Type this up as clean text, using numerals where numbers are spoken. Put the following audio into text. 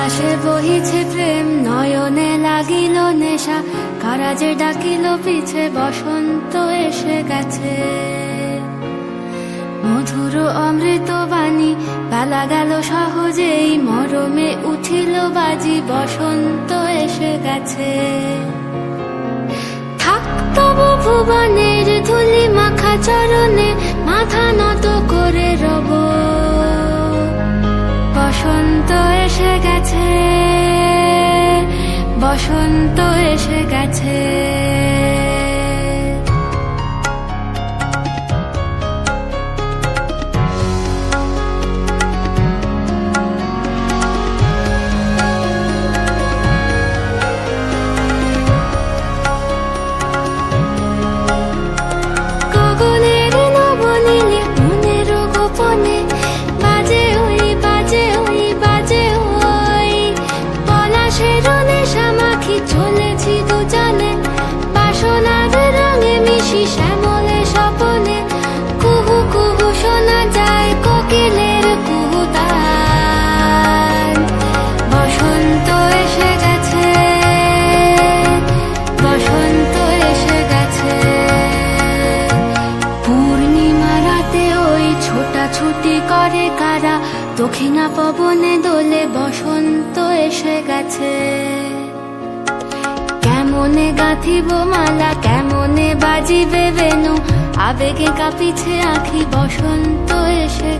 বাতাসে বহিছে প্রেম, নয়নে লাগিল নেশা, কারাজে ডাকিল পিছে, বসন্ত এসে গেছে। মধুর অমৃত বাণী, বেলা গেল সহজেই, মরমে উঠিল বাজি, বসন্ত এসে গেছে। থাক তবু ভুবনের ধুলি মাখা চরণে, মাথা নত করে রব। বসন্ত এসে গেছে, বসন্ত এসে গেছে। গগনের নবনীলে মনের গোপনে, বাজে ওই বাজে ওই বাজে ওই, পলাশের নেশা মাখি চলেছি দুজনে, বাসনার রঙে মিশি শ্যামলে স্বপনে। কুহু কুহু শোনা যায় কোকিলের কুহুতান। বসন্ত এসে গেছে, বসন্ত এসে গেছে। পূর্ণিমা রাতে ওই ছোটাছুটি করে কারা, দক্ষিণা পবনে দোলে, বসন্ত এসে গেছে। কেমনে গাঁথিব মালা, কেমনে বাজিবে বেনু, আবেগে কাঁপিছে আঁখি, বসন্ত এসে